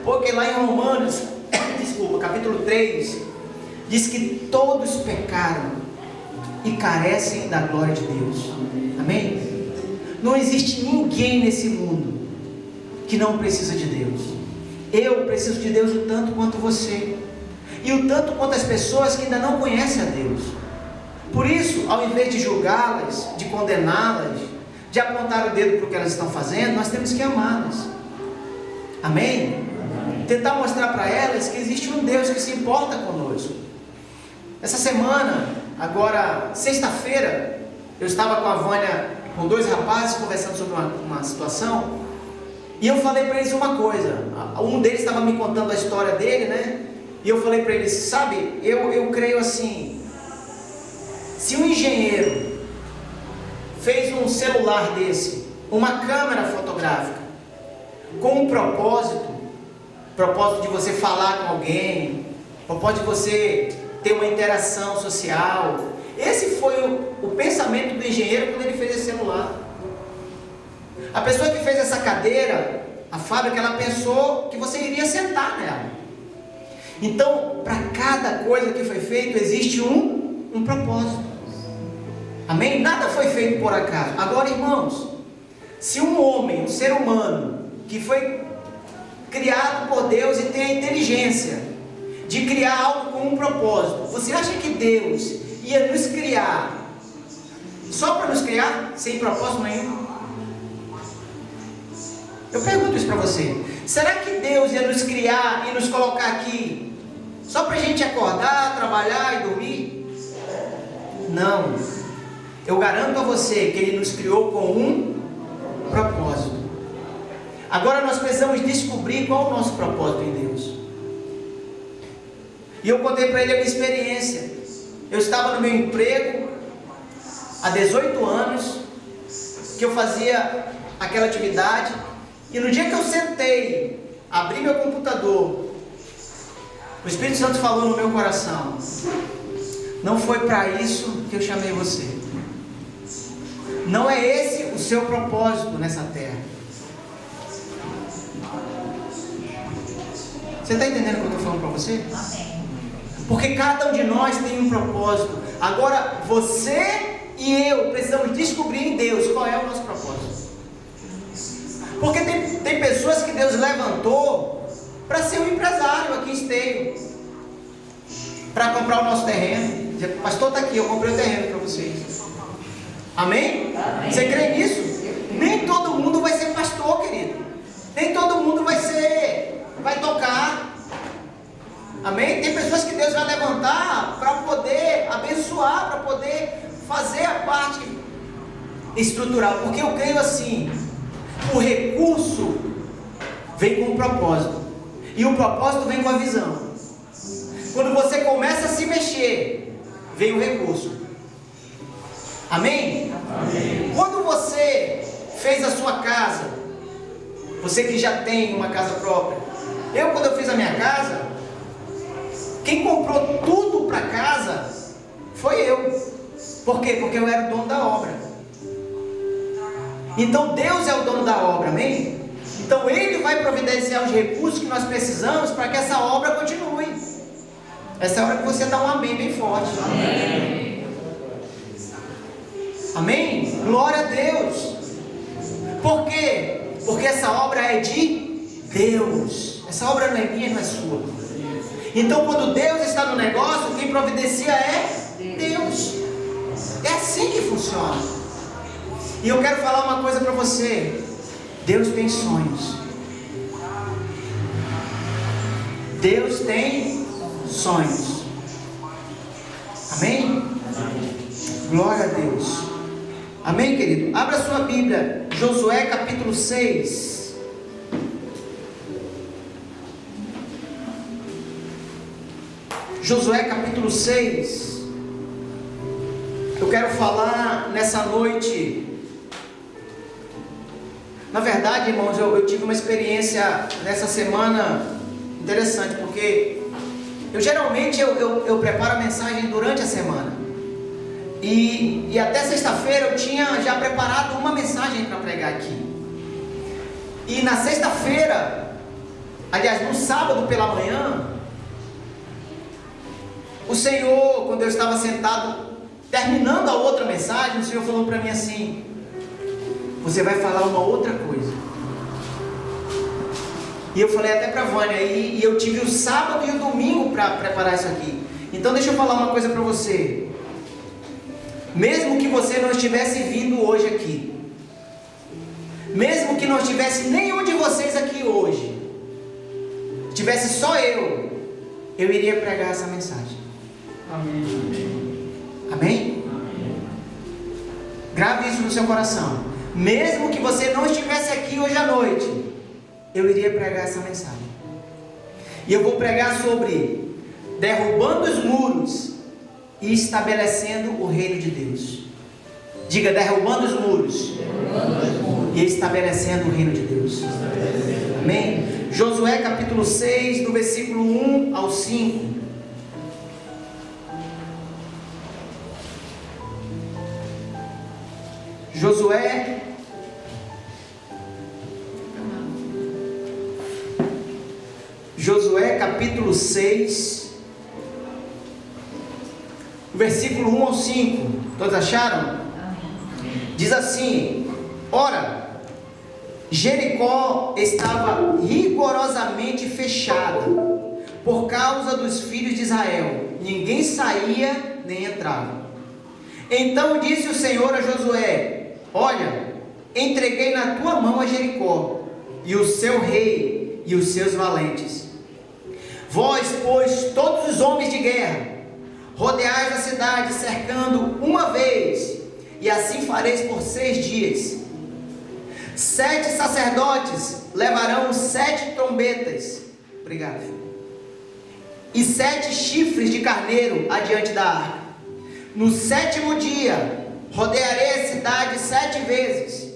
Porque lá em Romanos, desculpa, capítulo 3, diz que todos pecaram e carecem da glória de Deus. Amém? Não existe ninguém nesse mundo que não precisa de Deus. Eu preciso de Deus o tanto quanto você, e o tanto quanto as pessoas que ainda não conhecem a Deus. Por isso, ao invés de julgá-las, de condená-las, de apontar o dedo para o que elas estão fazendo, nós temos que amá-las. Amém? Tentar mostrar para elas que existe um Deus que se importa conosco. Essa semana, agora, sexta-feira, eu estava com a Vânia, com dois rapazes, conversando sobre uma situação, e eu falei para eles uma coisa. Um deles estava me contando a história dele, né? E eu falei para eles, sabe, eu creio assim, se um engenheiro fez um celular desse, uma câmera fotográfica, com um propósito de você falar com alguém, propósito de você ter uma interação social, esse foi o pensamento do engenheiro quando ele fez esse celular. A pessoa que fez essa cadeira, a fábrica, ela pensou que você iria sentar nela. Então, para cada coisa que foi feito, existe um propósito. Amém? Nada foi feito por acaso. Agora, irmãos, se um homem, um ser humano, que foi criado por Deus e tem a inteligência de criar algo com um propósito, você acha que Deus ia nos criar só para nos criar, sem propósito nenhum? Eu pergunto isso para você. Será que Deus ia nos criar e nos colocar aqui só para a gente acordar, trabalhar e dormir? Não. Eu garanto a você que Ele nos criou com um propósito. Agora nós precisamos descobrir qual é o nosso propósito em Deus. E eu contei para ele a minha experiência. Eu estava no meu emprego há 18 anos, que eu fazia aquela atividade, e no dia que eu sentei, abri meu computador, o Espírito Santo falou no meu coração: não foi para isso que eu chamei você. Não é esse o seu propósito nessa terra. Você está entendendo o que eu estou falando para você? Porque cada um de nós tem um propósito. Agora, você e eu precisamos descobrir em Deus qual é o nosso propósito. Porque tem pessoas que Deus levantou para ser um empresário aqui em Esteio, para comprar o nosso terreno. Dizer, pastor, está aqui, eu comprei o terreno para vocês. Amém? Amém? Você crê nisso? Nem todo mundo vai ser pastor, querido. Nem todo mundo vai tocar. Amém? Tem pessoas que Deus vai levantar para poder abençoar, para poder fazer a parte estrutural. Porque eu creio assim, o recurso vem com um propósito, e o propósito vem com a visão. Quando você começa a se mexer, vem o recurso. Amém? Amém. Quando você fez a sua casa, você que já tem uma casa própria, quando eu fiz a minha casa, quem comprou tudo para casa foi eu. Por quê? Porque eu era o dono da obra. Então Deus é o dono da obra, amém? Então Ele vai providenciar os recursos que nós precisamos para que essa obra continue. Essa é a hora que você dá um amém bem forte. Amém? Amém? Glória a Deus. Por quê? Porque essa obra é de Deus. Essa obra não é minha, não é sua. Então quando Deus está no negócio, quem providencia é Deus. É assim que funciona. E eu quero falar uma coisa para você. Deus tem sonhos. Deus tem sonhos. Amém? Glória a Deus. Amém, querido? Abra sua Bíblia, Josué capítulo 6. Josué capítulo 6. Eu quero falar nessa noite. Na verdade, irmãos, eu tive uma experiência nessa semana interessante, porque geralmente eu preparo a mensagem durante a semana. E até sexta-feira eu tinha já preparado uma mensagem para pregar aqui. E na sexta-feira aliás, no sábado pela manhã, o Senhor, quando eu estava sentado, terminando a outra mensagem, o Senhor falou para mim assim: você vai falar uma outra coisa. E eu falei até para a Vânia, e eu tive o sábado e o domingo para preparar isso aqui. Então deixa eu falar uma coisa para você. Mesmo que você não estivesse vindo hoje aqui, mesmo que não estivesse nenhum de vocês aqui hoje, tivesse só eu iria pregar essa mensagem. Amém? Amém? Grave isso no seu coração. Mesmo que você não estivesse aqui hoje à noite, eu iria pregar essa mensagem. E eu vou pregar sobre derrubando os muros e estabelecendo o reino de Deus. Diga: derrubando os muros e estabelecendo o reino de Deus. Amém? Josué capítulo 6, do versículo 1 ao 5. Josué capítulo 6, versículo 1 ao 5. Todos acharam? Diz assim: ora, Jericó estava rigorosamente fechada por causa dos filhos de Israel. Ninguém saía nem entrava. Então disse o Senhor a Josué: olha, entreguei na tua mão a Jericó, e o seu rei e os seus valentes. Vós, pois, todos os homens de guerra, rodeais a cidade, cercando uma vez, e assim fareis por 6 dias. 7 sacerdotes levarão 7 trombetas, obrigado, e 7 chifres de carneiro adiante da arca. No 7º dia, rodearei a cidade 7 vezes,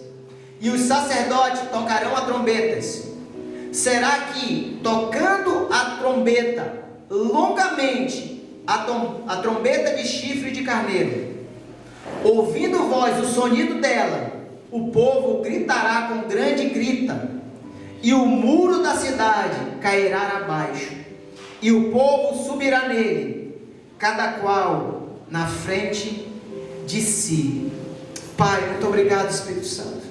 e os sacerdotes tocarão a trombetas. Será que, tocando a trombeta longamente, a trombeta de chifre de carneiro, ouvindo vós o sonido dela, o povo gritará com grande grita, e o muro da cidade cairá abaixo, e o povo subirá nele, cada qual na frente de si. Pai, muito obrigado, Espírito Santo.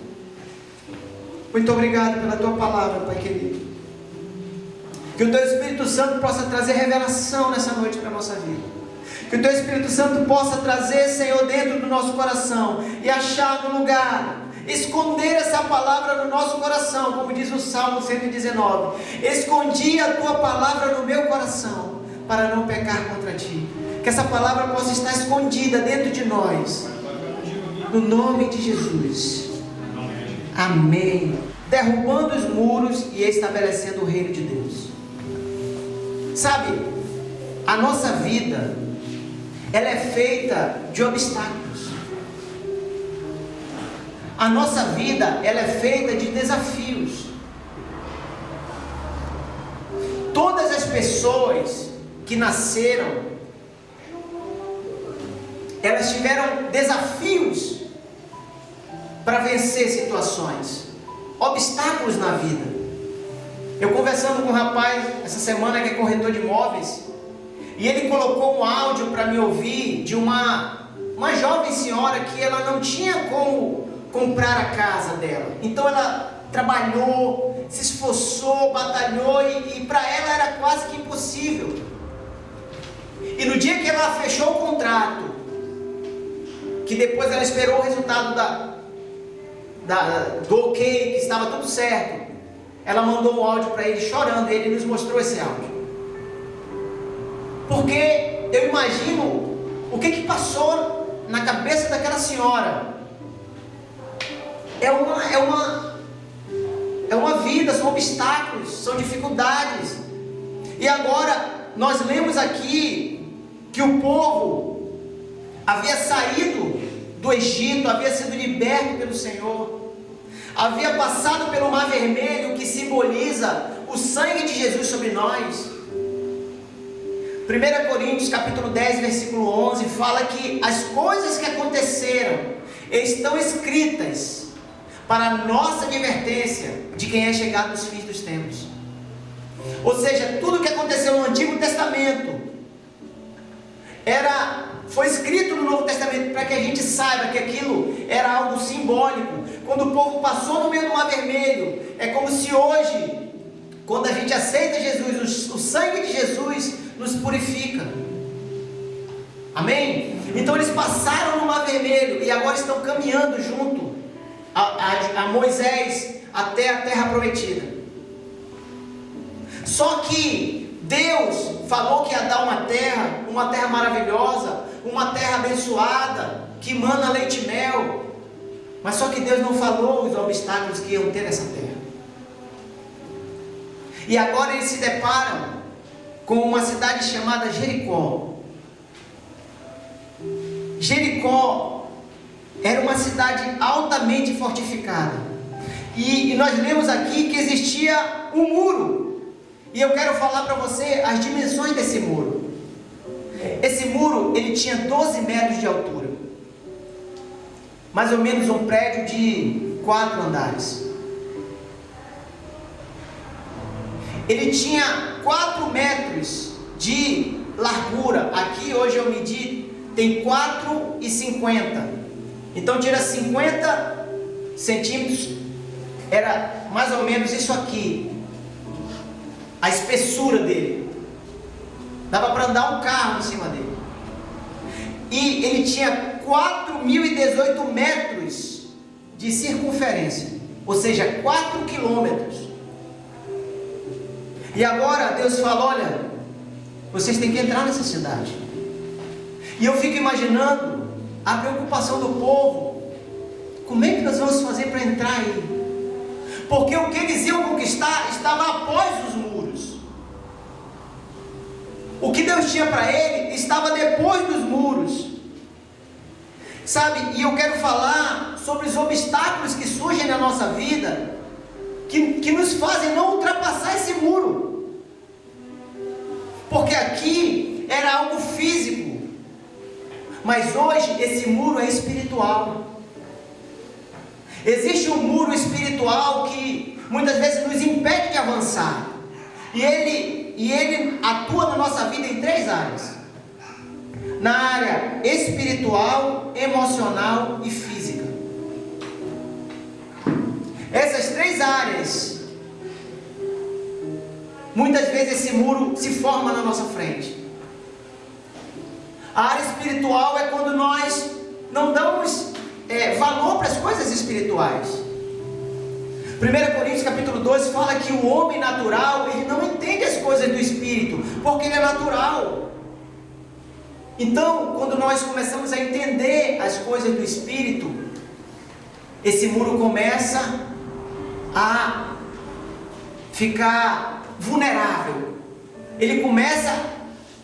Muito obrigado pela tua palavra, Pai querido. Que o teu Espírito Santo possa trazer revelação nessa noite para a nossa vida. Que o teu Espírito Santo possa trazer, Senhor, dentro do nosso coração e achar no lugar, esconder essa palavra no nosso coração, como diz o Salmo 119. Escondi a tua palavra no meu coração para não pecar contra ti. Que essa palavra possa estar escondida dentro de nós, no nome de Jesus. Amém. Derrubando os muros e estabelecendo o reino de Deus. Sabe, a nossa vida, ela é feita de obstáculos. A nossa vida, ela é feita de desafios. Todas as pessoas que nasceram, elas tiveram desafios para vencer situações, obstáculos na vida. Eu conversando com um rapaz essa semana que é corretor de imóveis, e ele colocou um áudio para me ouvir de uma jovem senhora que ela não tinha como comprar a casa dela. Então ela trabalhou, se esforçou, batalhou e para ela era quase que impossível. E no dia que ela fechou o contrato, que depois ela esperou o resultado do ok, que estava tudo certo, ela mandou um áudio para ele chorando, e ele nos mostrou esse áudio. Porque eu imagino o que passou na cabeça daquela senhora. É uma vida, são obstáculos, são dificuldades. E agora nós lemos aqui que o povo havia saído do Egito, havia sido liberto pelo Senhor, havia passado pelo Mar Vermelho, que simboliza o sangue de Jesus sobre nós. 1 Coríntios capítulo 10, versículo 11, fala que as coisas que aconteceram estão escritas para a nossa advertência de quem é chegado nos fins dos tempos. Ou seja, tudo que aconteceu no Antigo Testamento foi escrito no Novo Testamento para que a gente saiba que aquilo era algo simbólico. Quando o povo passou no meio do Mar Vermelho, é como se hoje, quando a gente aceita Jesus, o sangue de Jesus nos purifica. Amém? Então eles passaram no Mar Vermelho e agora estão caminhando junto a Moisés até a terra prometida. Só que Deus falou que ia dar uma terra maravilhosa, uma terra abençoada, que mana leite e mel. Mas só que Deus não falou os obstáculos que iam ter nessa terra. E agora eles se deparam com uma cidade chamada Jericó. Jericó era uma cidade altamente fortificada. E nós lemos aqui que existia um muro. E eu quero falar para você as dimensões desse muro. Esse muro, ele tinha 12 metros de altura. Mais ou menos um prédio de 4 andares. Ele tinha 4 metros de largura. Aqui hoje eu medi, tem 4,50. Então tira 50 centímetros. Era mais ou menos isso aqui. A espessura dele. Dava para andar um carro em cima dele. E ele tinha 4.018 metros de circunferência. Ou seja, 4 quilômetros. E agora Deus fala: olha, vocês têm que entrar nessa cidade. E eu fico imaginando a preocupação do povo. Como é que nós vamos fazer para entrar aí? Porque o que eles iam conquistar estava após os muros. O que Deus tinha para ele estava depois dos muros. Sabe, e eu quero falar sobre os obstáculos que surgem na nossa vida, que nos fazem não ultrapassar esse muro. Porque aqui era algo físico, mas hoje esse muro é espiritual. Existe um muro espiritual que muitas vezes nos impede de avançar. E ele atua na nossa vida em 3 áreas: na área espiritual, emocional e física. Essas 3 áreas, muitas vezes esse muro se forma na nossa frente. A área espiritual é quando nós não damos valor para as coisas espirituais. 1 Coríntios capítulo 12 fala que o homem natural, ele não entende as coisas do Espírito, porque ele é natural. Então, quando nós começamos a entender as coisas do Espírito, esse muro começa a ficar vulnerável. Ele começa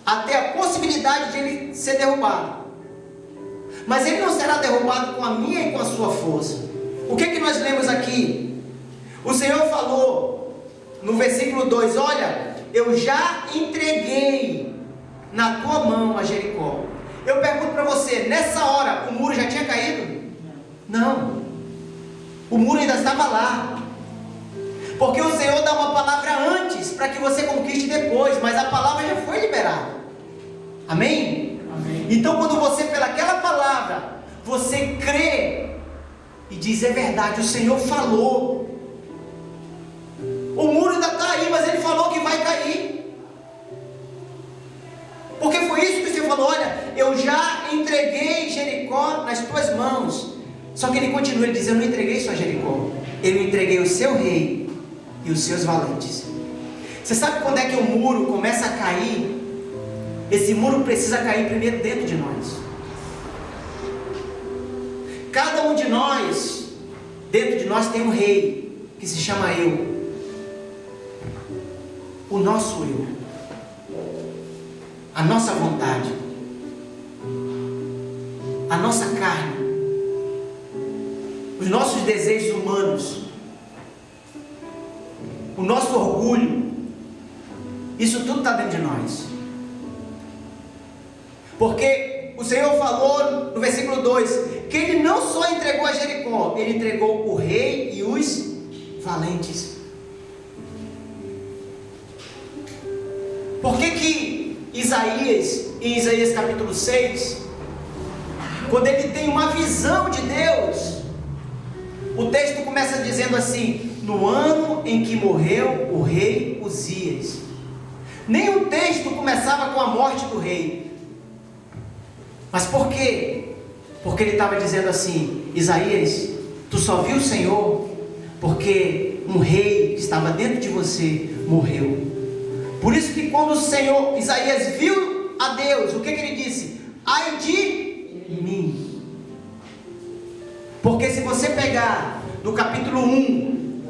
a ter a possibilidade de ele ser derrubado. Mas ele não será derrubado com a minha e com a sua força. O que nós lemos aqui? O Senhor falou no versículo 2: olha, eu já entreguei na tua mão a Jericó. Eu pergunto para você, nessa hora o muro já tinha caído? Não. O muro ainda estava lá. Porque o Senhor dá uma palavra antes para que você conquiste depois, mas a palavra já foi liberada. Amém? Amém. Então quando você, pelaquela palavra, você crê e diz: é verdade, o Senhor falou. O muro ainda está aí, mas Ele falou que vai cair. Porque foi isso que o Senhor falou: olha, eu já entreguei Jericó nas tuas mãos. Só que Ele continua, Ele diz: eu não entreguei só Jericó, eu entreguei o seu rei e os seus valentes. Você sabe quando é que o muro começa a cair? Esse muro precisa cair primeiro dentro de nós. Cada um de nós, dentro de nós tem um rei, que se chama eu. O nosso eu, a nossa vontade, a nossa carne, os nossos desejos humanos, o nosso orgulho. Isso tudo está dentro de nós. Porque o Senhor falou no versículo 2 que Ele não só entregou a Jericó, Ele entregou o rei e os valentes. Por que Isaías, em Isaías capítulo 6, quando ele tem uma visão de Deus, o texto começa dizendo assim: no ano em que morreu o rei Uzias. Nem o texto começava com a morte do rei. Mas por quê? Porque ele estava dizendo assim: Isaías, tu só viu o Senhor porque um rei que estava dentro de você morreu. Por isso que quando o Senhor, Isaías viu a Deus, o que ele disse? Ai de mim. Porque se você pegar do capítulo 1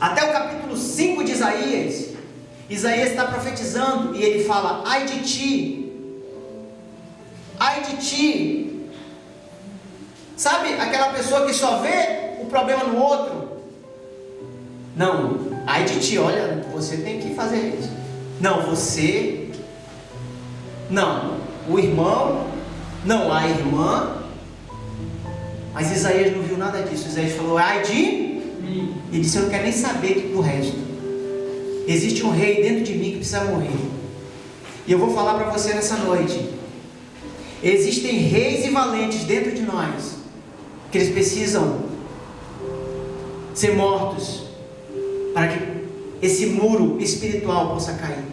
até o capítulo 5 de Isaías, Isaías está profetizando e ele fala: ai de ti, ai de ti. Sabe aquela pessoa que só vê o problema no outro? Não, ai de ti, olha, você tem que fazer isso. Não, você, não, o irmão, não, a irmã. Mas Isaías não viu nada disso. Isaías falou: ai de mim. Ele disse: eu não quero nem saber do resto. Existe um rei dentro de mim que precisa morrer. E eu vou falar para você nessa noite: existem reis e valentes dentro de nós, que eles precisam ser mortos, para que esse muro espiritual possa cair.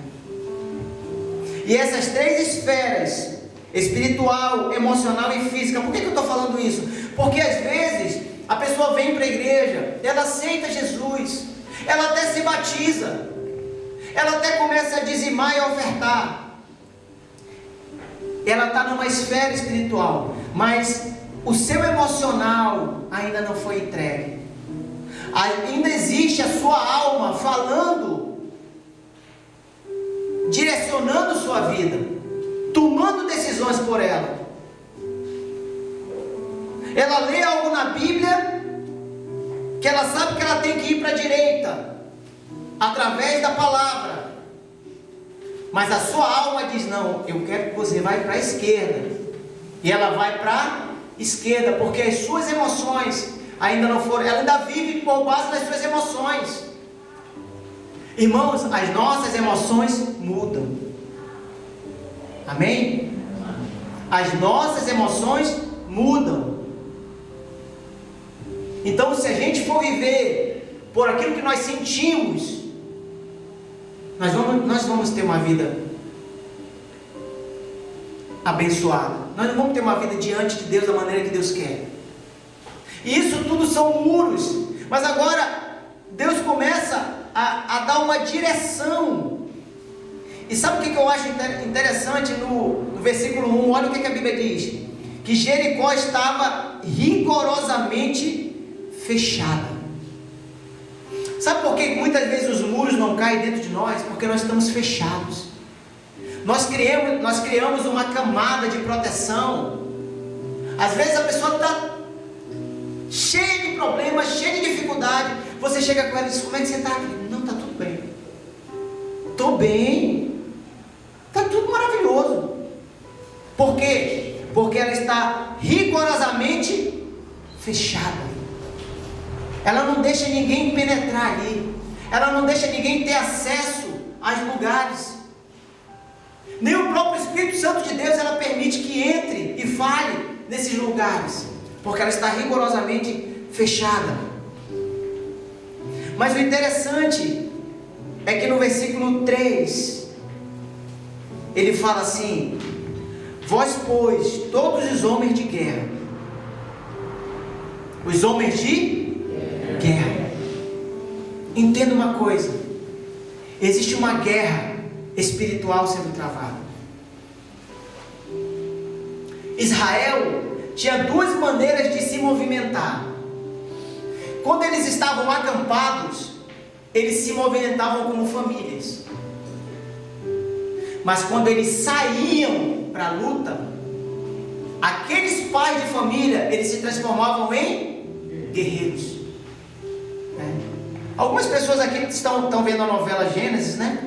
E essas três esferas, espiritual, emocional e física, por que eu estou falando isso? Porque às vezes a pessoa vem para a igreja, ela aceita Jesus, ela até se batiza, ela até começa a dizimar e a ofertar, ela está numa esfera espiritual, mas o seu emocional ainda não foi entregue. Ainda existe a sua alma falando, direcionando sua vida, tomando decisões por ela. Ela lê algo na Bíblia, que ela sabe que ela tem que ir para a direita, através da palavra, mas a sua alma diz: não, eu quero que você vá para a esquerda, e ela vai para a esquerda, porque as suas emoções ainda não foram, ela ainda vive por base das suas emoções. Irmãos, as nossas emoções mudam. Amém? As nossas emoções mudam. Então, se a gente for viver por aquilo que nós sentimos, nós vamos ter uma vida abençoada. Nós não vamos ter uma vida diante de Deus da maneira que Deus quer. E isso tudo são muros. Mas agora Deus começa a dar uma direção. E sabe o que eu acho interessante no versículo 1? Olha o que a Bíblia diz: que Jericó estava rigorosamente fechada. Sabe por que muitas vezes os muros não caem dentro de nós? Porque nós estamos fechados. Nós criamos uma camada de proteção. Às vezes a pessoa está cheia de problemas, cheia de dificuldade. Você chega com ela e diz: como é que você está? Não, está tudo bem. Estou bem. Está tudo maravilhoso. Por quê? Porque ela está rigorosamente fechada. Ela não deixa ninguém penetrar ali. Ela não deixa ninguém ter acesso aos lugares. Nem o próprio Espírito Santo de Deus ela permite que entre e fale nesses lugares, porque ela está rigorosamente fechada. Mas o interessante é que no versículo 3 ele fala assim: vós, pois, todos os homens de guerra, os homens de guerra, entenda uma coisa: existe uma guerra espiritual sendo travada. Israel tinha duas maneiras de se movimentar. Quando eles estavam acampados, eles se movimentavam como famílias. Mas quando eles saíam para a luta, aqueles pais de família, eles se transformavam em guerreiros. Algumas pessoas aqui estão vendo a novela Gênesis, né?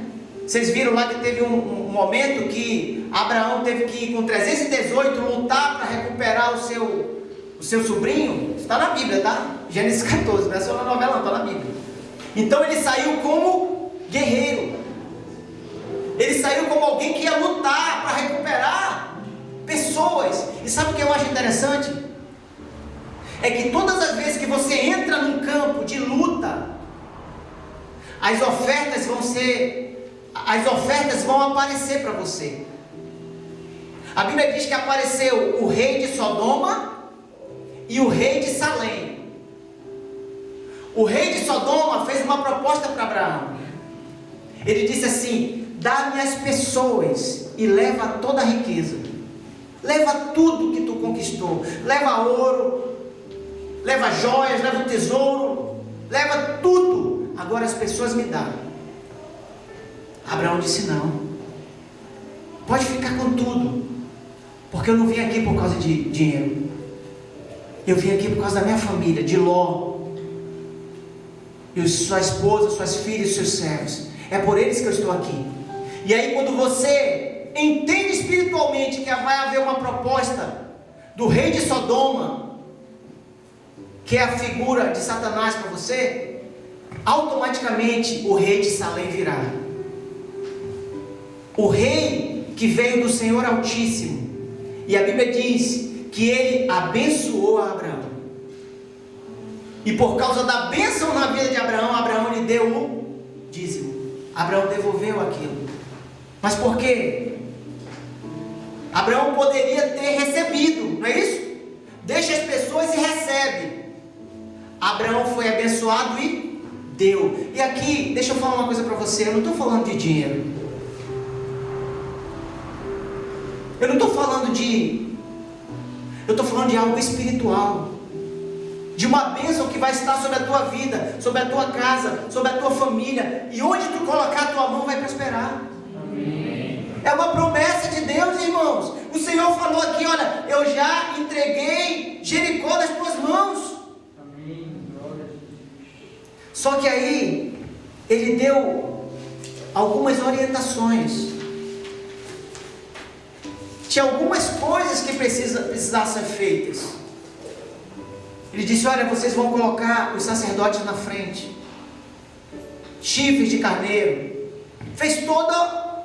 Vocês viram lá que teve um momento que Abraão teve que ir com 318 lutar para recuperar o seu sobrinho. Está na Bíblia, tá? Gênesis 14, não é só na novela, não, está na Bíblia. Então ele saiu como guerreiro. Ele saiu saiu como alguém que ia lutar para recuperar pessoas. E sabe o que eu acho interessante? É que todas as vezes que você entra num campo de luta, as ofertas vão aparecer para você. A Bíblia diz que apareceu o rei de Sodoma e o rei de Salém. O rei de Sodoma fez uma proposta para Abraão. Ele disse assim: dá-me as pessoas e leva toda a riqueza, leva tudo que tu conquistou, leva ouro, leva joias, leva o tesouro, leva tudo, agora as pessoas me dão. Abraão disse: não, pode ficar com tudo, porque eu não vim aqui por causa de dinheiro, eu vim aqui por causa da minha família, de Ló, e sua esposa, suas filhas e seus servos, é por eles que eu estou aqui. E aí, quando você entende espiritualmente que vai haver uma proposta do rei de Sodoma, que é a figura de Satanás para você, automaticamente o rei de Salém virá. O rei que veio do Senhor Altíssimo. E a Bíblia diz que ele abençoou a Abraão. E por causa da bênção na vida de Abraão, Abraão lhe deu o dízimo. Abraão devolveu aquilo. Mas por quê? Abraão poderia ter recebido, não é isso? Deixa as pessoas e recebe. Abraão foi abençoado e deu. E aqui, deixa eu falar uma coisa para você. Eu não estou falando de dinheiro. Eu não estou falando eu estou falando de algo espiritual. De uma bênção que vai estar sobre a tua vida, sobre a tua casa, sobre a tua família. E onde tu colocar a tua mão vai prosperar. Amém. É uma promessa de Deus, irmãos. O Senhor falou aqui: olha, eu já entreguei Jericó nas tuas mãos. Amém. Só que aí ele deu algumas orientações. Tinha algumas coisas que precisavam ser feitas. Ele disse: olha, vocês vão colocar os sacerdotes na frente, chifres de carneiro. Fez toda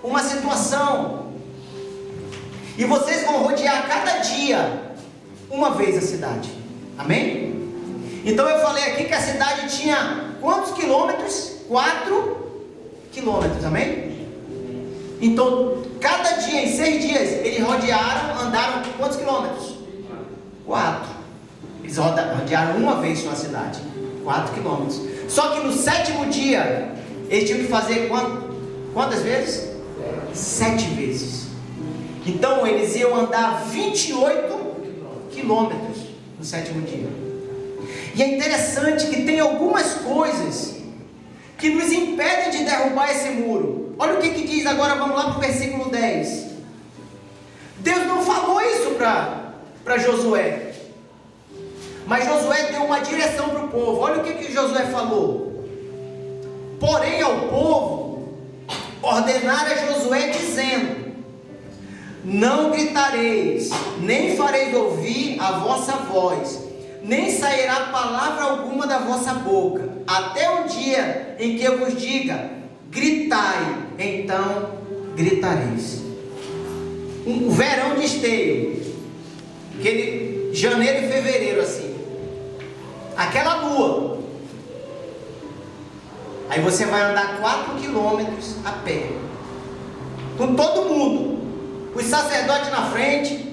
uma situação. E vocês vão rodear cada dia uma vez a cidade. Amém? Então eu falei aqui que a cidade tinha quantos quilômetros? 4 quilômetros, amém? Então, cada dia, em 6 dias, eles andaram quantos quilômetros? 4. Eles rodearam uma vez só a cidade, 4 quilômetros. Só que no 7º dia, eles tinham que fazer quantas vezes? 7 vezes. Então eles iam andar 28 quilômetros no 7º dia. E é interessante que tem algumas coisas que nos impedem de derrubar esse muro. Olha o que diz agora, vamos lá para o versículo 10. Deus não falou isso para Josué. Mas Josué deu uma direção para o povo. Olha o que Josué falou. Porém ao povo ordenara Josué dizendo: não gritareis, nem fareis ouvir a vossa voz, nem sairá palavra alguma da vossa boca, até o dia em que eu vos diga: gritai, então gritareis. Um verão de esteio, janeiro e fevereiro assim, aquela lua. Aí você vai andar 4 quilômetros a pé, com todo mundo, os sacerdotes na frente.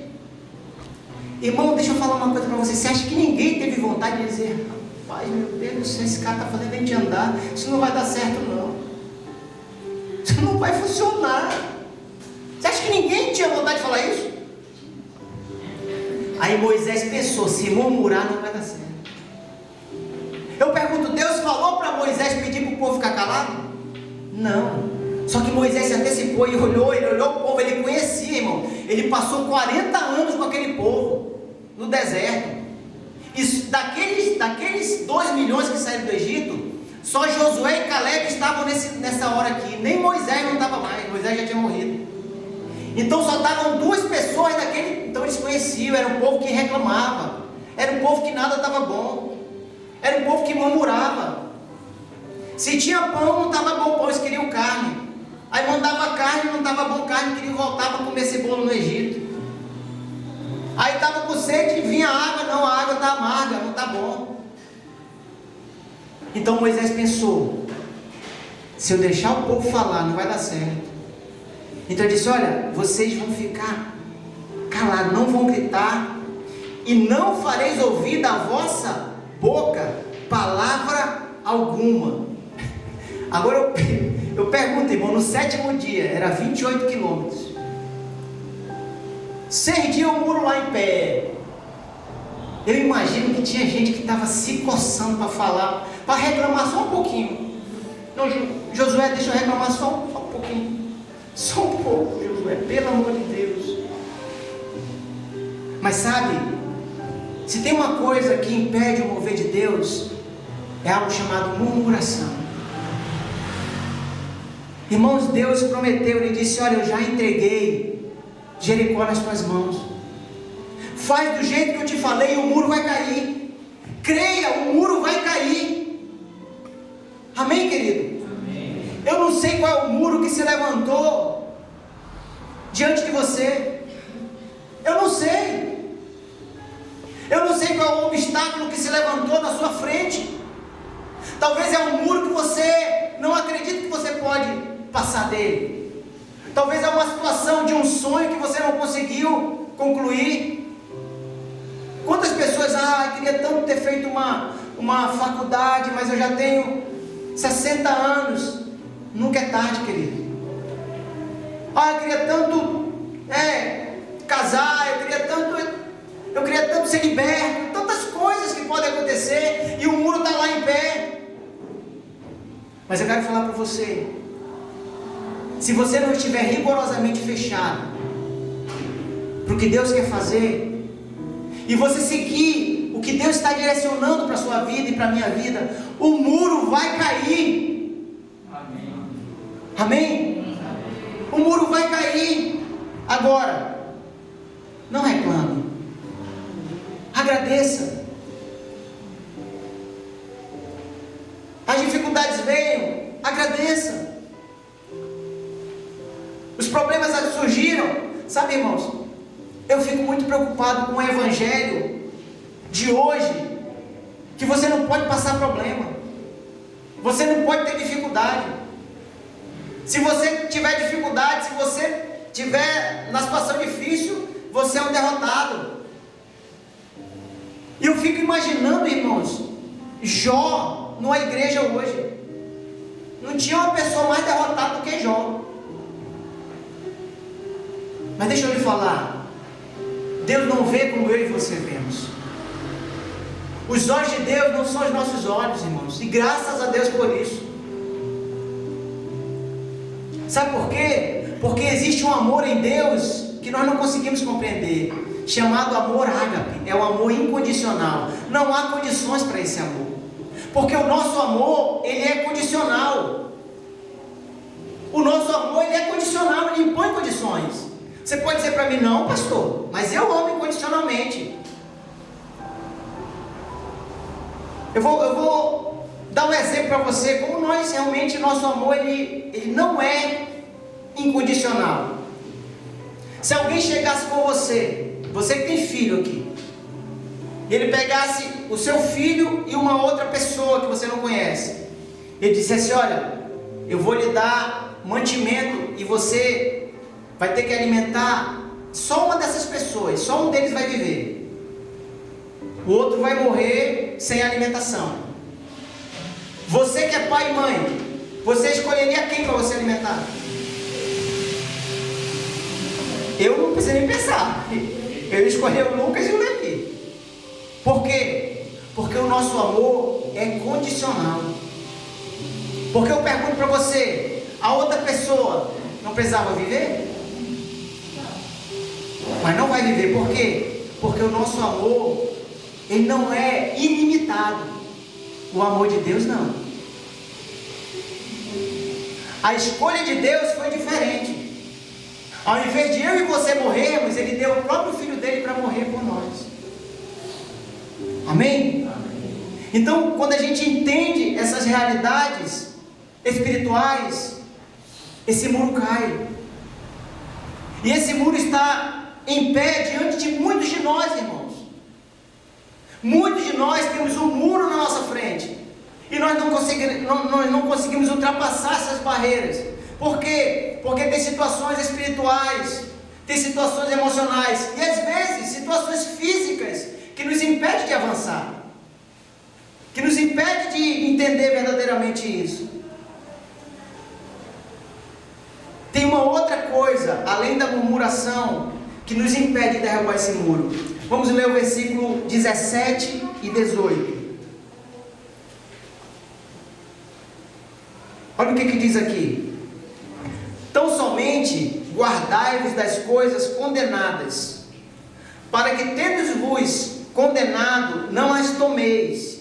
Irmão, deixa eu falar uma coisa para você. Você acha que ninguém teve vontade de dizer: rapaz, meu Deus do céu, esse cara está fazendo a gente andar, isso não vai dar certo não, isso não vai funcionar? Você acha que ninguém tinha vontade de falar isso? Aí Moisés pensou: se murmurar não vai dar certo. Eu pergunto, Deus falou para Moisés pedir para o povo ficar calado? Não. Só que Moisés se antecipou e ele olhou o povo, ele conhecia, irmão. Ele passou 40 anos com aquele povo no deserto. E daqueles 2 milhões que saíram do Egito, só Josué e Caleb estavam nessa hora aqui. Nem Moisés não estava mais, Moisés já tinha morrido. Então só estavam 2 pessoas daquele. Então eles conheciam, era um povo que reclamava, era um povo que nada estava bom, era um povo que murmurava. Se tinha pão, não estava bom pão, eles queriam carne. Aí mandava carne, não estava bom carne, queria voltar para comer cebola no Egito. Aí estava com sede, vinha água, não, a água está amarga, não está bom. Então Moisés pensou, se eu deixar o povo falar, não vai dar certo. Então ele disse, olha, vocês vão ficar calados, não vão gritar, e não fareis ouvir da vossa boca palavra alguma. Agora eu pergunto, irmão, no 7º dia, era 28 quilômetros, 6 dias o muro lá em pé. Eu imagino que tinha gente que estava se coçando para falar, para reclamar só um pouquinho. Não, Josué, deixa eu reclamar só um pouquinho. Só um pouco, Josué, pelo amor de Deus. Mas sabe, se tem uma coisa que impede o mover de Deus, é algo chamado murmuração. Irmãos, Deus prometeu, Ele disse, olha, eu já entreguei Jericó nas tuas mãos. Faz do jeito que eu te falei e o muro vai cair. Creia, o muro vai cair. Amém, querido? Amém. Eu não sei qual é o muro que se levantou diante de você. Eu não sei. Eu não sei qual é o obstáculo que se levantou na sua frente. Talvez é um muro que você não acredita que você pode passar dele. Talvez é uma situação de um sonho que você não conseguiu concluir. Quantas pessoas, queria tanto ter feito uma faculdade, mas eu já tenho 60 anos. Nunca é tarde, querido. Eu queria tanto casar, eu queria tanto ser liberto, tantas coisas que podem acontecer, e o muro está lá em pé. Mas eu quero falar para você, se você não estiver rigorosamente fechado para o que Deus quer fazer, e você seguir o que Deus está direcionando para a sua vida e para a minha vida, o muro vai cair. Amém? Amém? O muro vai cair. Agora, não reclame, agradeça. As dificuldades venham, agradeça. Os problemas surgiram, sabe, irmãos? Eu fico muito preocupado com o evangelho de hoje, que você não pode passar problema, você não pode ter dificuldade. Se você tiver dificuldade, se você tiver na situação difícil, você é um derrotado. E eu fico imaginando, irmãos, Jó numa igreja hoje. Não tinha uma pessoa mais derrotada do que Jó. Mas deixa eu lhe falar, Deus não vê como eu e você vemos. Os olhos de Deus não são os nossos olhos, irmãos, e graças a Deus por isso. Sabe por quê? Porque existe um amor em Deus que nós não conseguimos compreender, chamado amor ágape. É o amor incondicional. Não há condições para esse amor, porque o nosso amor, ele é condicional. O nosso amor, ele é condicional, ele impõe condições. Você pode dizer para mim, não, pastor, mas eu amo incondicionalmente. Eu vou dar um exemplo para você, como nós realmente, nosso amor, ele não é incondicional. Se alguém chegasse com você que tem filho aqui, ele pegasse o seu filho e uma outra pessoa que você não conhece, ele dissesse, olha, eu vou lhe dar mantimento e você vai ter que alimentar só uma dessas pessoas, só um deles vai viver, o outro vai morrer sem alimentação. Você que é pai e mãe, você escolheria quem para você alimentar? Eu não preciso nem pensar, eu escolhi o Lucas e o Levi. Por quê? Porque o nosso amor é condicional. Porque eu pergunto para você, a outra pessoa não precisava viver? Mas não vai viver, por quê? Porque o nosso amor, ele não é ilimitado. O amor de Deus não. A escolha de Deus foi diferente. Ao invés de eu e você morrermos, Ele deu o próprio Filho dele para morrer por nós. Amém? Então, quando a gente entende essas realidades espirituais, esse muro cai. E esse muro está em pé diante de muitos de nós, irmãos. Muitos de nós temos um muro na nossa frente. E nós não conseguimos ultrapassar essas barreiras. Por quê? Porque tem situações espirituais, tem situações emocionais e às vezes situações físicas que nos impedem de avançar, que nos impede de entender verdadeiramente isso. Tem uma outra coisa, além da murmuração, que nos impede de derrubar esse muro. Vamos ler o versículo 17 e 18. Olha o que diz aqui. Tão somente guardai-vos das coisas condenadas, para que tendo-vos condenado, não as tomeis,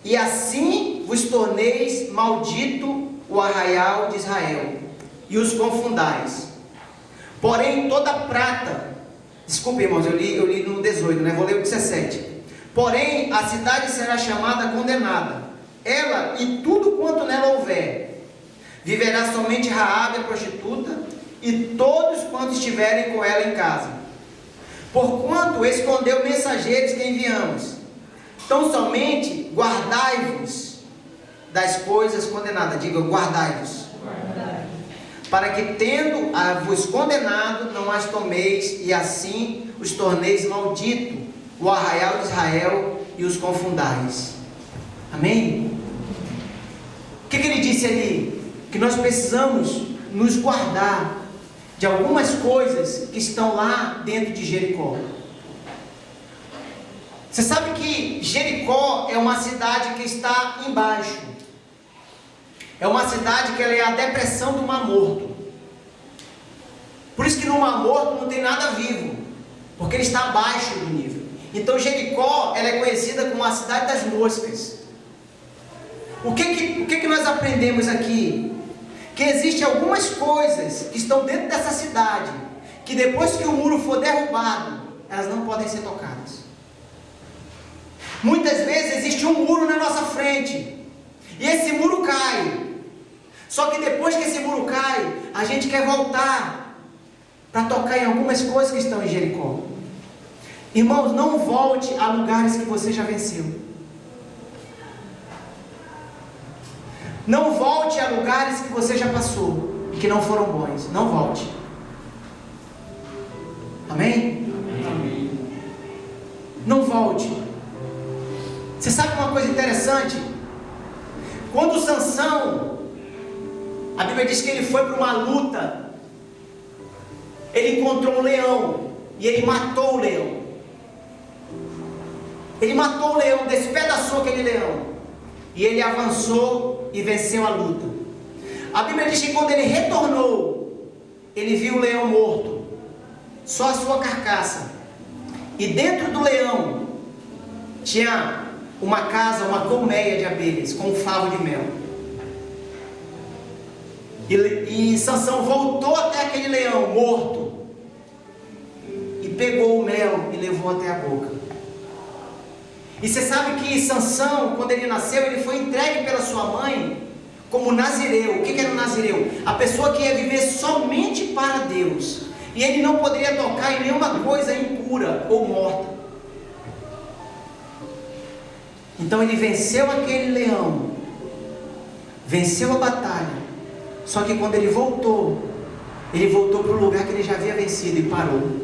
e assim vos torneis maldito o arraial de Israel, e os confundais. Porém toda prata, desculpe irmãos, eu li no 18, vou ler o 17. Porém a cidade será chamada condenada, ela e tudo quanto nela houver. Viverá somente Raabe a prostituta, e todos quantos estiverem com ela em casa. Porquanto escondeu mensageiros que enviamos. Tão somente guardai-vos das coisas condenadas. Diga, guardai-vos. Para que tendo a vos condenado, não as tomeis, e assim os torneis maldito, o arraial de Israel, e os confundais. Amém? O que ele disse ali? Que nós precisamos nos guardar de algumas coisas que estão lá dentro de Jericó. Você sabe que Jericó é uma cidade que está embaixo. É uma cidade que ela é a depressão do Mar Morto. Por isso que no Mar Morto não tem nada vivo, porque ele está abaixo do nível. Então Jericó, ela é conhecida como a cidade das moscas. O que nós aprendemos aqui? Que existem algumas coisas que estão dentro dessa cidade, que depois que o muro for derrubado, elas não podem ser tocadas. Muitas vezes existe um muro na nossa frente, e esse muro cai. Só que depois que esse muro cai, a gente quer voltar para tocar em algumas coisas que estão em Jericó. Irmãos, não volte a lugares que você já venceu. Não volte a lugares que você já passou e que não foram bons. Não volte. Amém? Amém. Não volte. Você sabe uma coisa interessante? Quando Sansão, a Bíblia diz que ele foi para uma luta, ele encontrou um leão e ele matou o leão. Ele matou o leão, despedaçou aquele leão. E ele avançou e venceu a luta. A Bíblia diz que quando ele retornou, ele viu o leão morto, só a sua carcaça. E dentro do leão tinha uma casa, uma colmeia de abelhas com um favo de mel. E Sansão voltou até aquele leão morto e pegou o mel e levou até a boca. E você sabe que Sansão, quando ele nasceu, ele foi entregue pela sua mãe como nazireu. O que era um nazireu? A pessoa que ia viver somente para Deus. E ele não poderia tocar em nenhuma coisa impura ou morta. Então ele venceu aquele leão, venceu a batalha. Só que quando ele voltou para o lugar que ele já havia vencido e parou.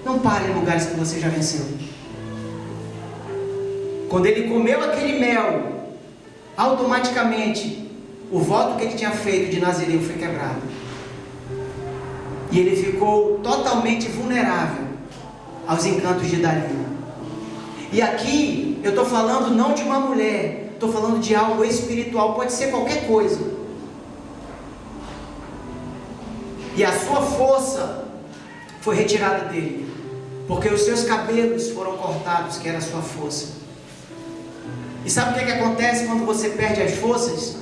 Não pare em lugares que você já venceu. Quando ele comeu aquele mel, automaticamente o voto que ele tinha feito de nazireu foi quebrado. E ele ficou totalmente vulnerável aos encantos de Dalila. E aqui eu estou falando não de uma mulher, estou falando de algo espiritual, pode ser qualquer coisa. E a sua força foi retirada dele, porque os seus cabelos foram cortados, que era a sua força. E sabe o que acontece quando você perde as forças?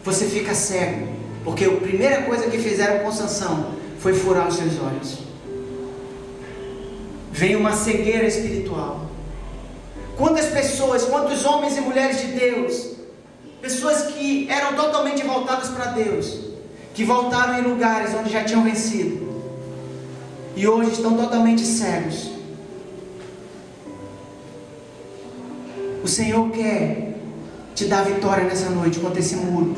Você fica cego, porque a primeira coisa que fizeram com Sansão foi furar os seus olhos. Vem uma cegueira espiritual. Quantas pessoas, quantos homens e mulheres de Deus pessoas que eram totalmente voltadas para Deus, que voltaram em lugares onde já tinham vencido, e hoje estão totalmente cegos. O Senhor quer te dar vitória nessa noite contra esse muro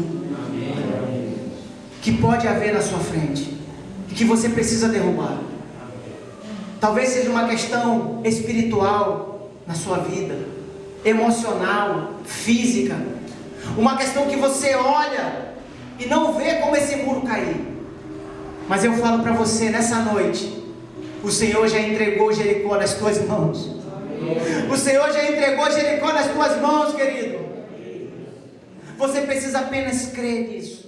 que pode haver na sua frente e que você precisa derrubar. Talvez seja uma questão espiritual na sua vida, emocional, física, uma questão que você olha e não vê como esse muro cair. Mas eu falo para você nessa noite, o Senhor já entregou Jericó nas tuas mãos. O Senhor já entregou Jericó nas tuas mãos, querido. Você precisa apenas crer nisso.